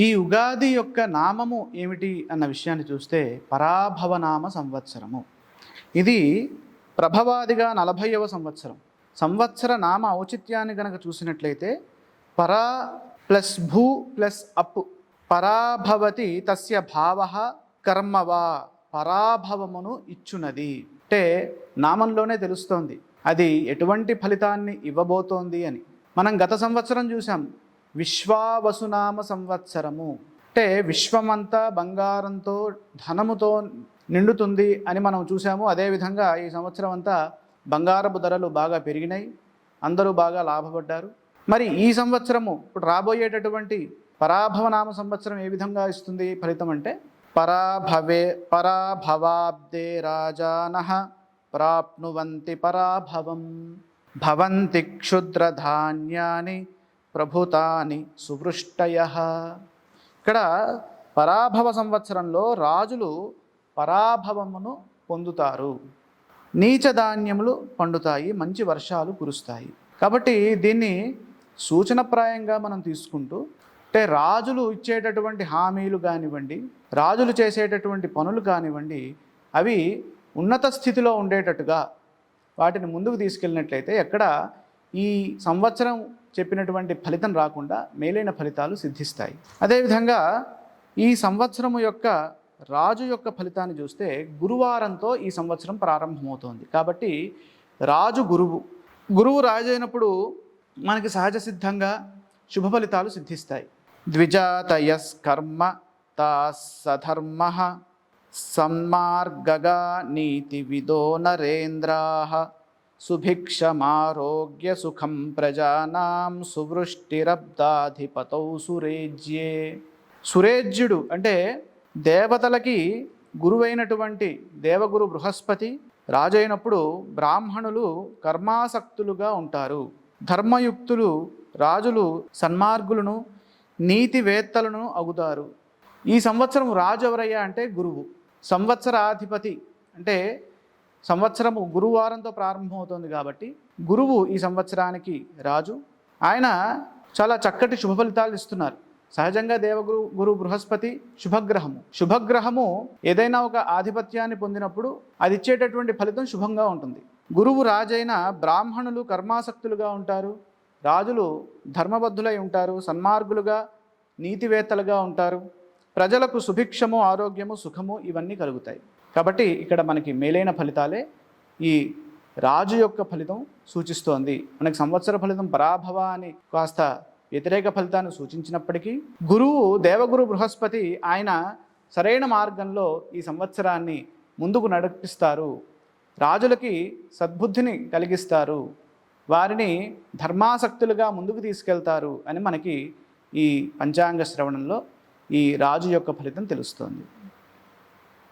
ఈ ఉగాది యొక్క నామము ఏమిటి అన్న విషయాన్ని చూస్తే పరాభవనామ సంవత్సరము. ఇది ప్రభవాదిగా 40వ సంవత్సరం. సంవత్సర నామ ఔచిత్యాన్ని గనక చూసినట్లయితే పరా ప్లస్ భూ ప్లస్ అప్ పరాభవతి తస్య భావ కర్మవా, పరాభవమును ఇచ్చునది అంటే నామంలోనే తెలుస్తోంది అది ఎటువంటి ఫలితాన్ని ఇవ్వబోతోంది అని. మనం గత సంవత్సరం చూసాం విశ్వావసునామ సంవత్సరము అంటే విశ్వమంతా బంగారంతో ధనముతో నిండుతుంది అని మనం చూసాము. అదేవిధంగా ఈ సంవత్సరం అంతా బంగారపు ధరలు బాగా పెరిగినాయి, అందరూ బాగా లాభపడ్డారు. మరి ఈ సంవత్సరము ఇప్పుడు రాబోయేటటువంటి పరాభవనామ సంవత్సరం ఏ విధంగా ఇస్తుంది ఫలితం అంటే పరాభవాబ్దే రాజానః ప్రాప్నువంతి పరాభవం భవంతి క్షుద్రధాన్యాని ప్రభుతాని సువృష్టయః. ఇక్కడ పరాభవ సంవత్సరంలో రాజులు పరాభవమును పొందుతారు, నీచ ధాన్యములు పండుతాయి, మంచి వర్షాలు కురుస్తాయి. కాబట్టి దీన్ని సూచనప్రాయంగా మనం తీసుకుంటూ అంటే రాజులు ఇచ్చేటటువంటి హామీలు కానివ్వండి, రాజులు చేసేటటువంటి పనులు కానివ్వండి, అవి ఉన్నత స్థితిలో ఉండేటట్టుగా వాటిని ముందుకు తీసుకెళ్ళినట్లయితే ఎక్కడ ఈ సంవత్సరం చెప్పినటువంటి ఫలితం రాకుండా మేలైన ఫలితాలు సిద్ధిస్తాయి. అదేవిధంగా ఈ సంవత్సరము యొక్క రాజు యొక్క ఫలితాన్ని చూస్తే గురువారంతో ఈ సంవత్సరం ప్రారంభమవుతోంది. కాబట్టి రాజు గురువు రాజు అయినప్పుడు మనకి సహజ సిద్ధంగా శుభ ఫలితాలు సిద్ధిస్తాయి. ద్విజాతయస్కర్మ తాసధర్మ సన్మార్గగా నీతి విదో నరేంద్రాః సుభిక్షమారోగ్య సుఖం ప్రజానాం సువృష్టిరబ్దాధిపతౌ సురేజ్యే. సురేజ్యుడు అంటే దేవతలకి గురువైనటువంటి దేవగురు బృహస్పతి రాజు అయినప్పుడు బ్రాహ్మణులు కర్మాసక్తులుగా ఉంటారు, ధర్మయుక్తులు రాజులు సన్మార్గులను నీతివేత్తలను అగుతారు. ఈ సంవత్సరం రాజు ఎవరయ్యా అంటే గురువు. సంవత్సరాధిపతి అంటే సంవత్సరము గురువారంతో ప్రారంభమవుతుంది కాబట్టి గురువు ఈ సంవత్సరానికి రాజు. ఆయన చాలా చక్కటి శుభ ఫలితాలు ఇస్తున్నారు. సహజంగా గురు బృహస్పతి శుభగ్రహము ఏదైనా ఒక ఆధిపత్యాన్ని పొందినప్పుడు అది ఇచ్చేటటువంటి ఫలితం శుభంగా ఉంటుంది. గురువు రాజైన బ్రాహ్మణులు కర్మాసక్తులుగా ఉంటారు, రాజులు ధర్మబద్ధులై ఉంటారు, సన్మార్గులుగా నీతివేత్తలుగా ఉంటారు, ప్రజలకు సుభిక్షము ఆరోగ్యము సుఖము ఇవన్నీ కలుగుతాయి. కాబట్టి ఇక్కడ మనకి మేలైన ఫలితాలే ఈ రాజు యొక్క ఫలితం సూచిస్తోంది. మనకి సంవత్సర ఫలితం పరాభవ అని కాస్త వ్యతిరేక ఫలితాన్ని సూచించినప్పటికీ గురువు దేవగురు బృహస్పతి ఆయన సరైన మార్గంలో ఈ సంవత్సరాన్ని ముందుకు నడిపిస్తారు, రాజులకి సద్బుద్ధిని కలిగిస్తారు, వారిని ధర్మాసక్తులుగా ముందుకు తీసుకెళ్తారు అని మనకి ఈ పంచాంగ శ్రవణంలో ఈ రాజు యొక్క ఫలితం తెలుస్తోంది.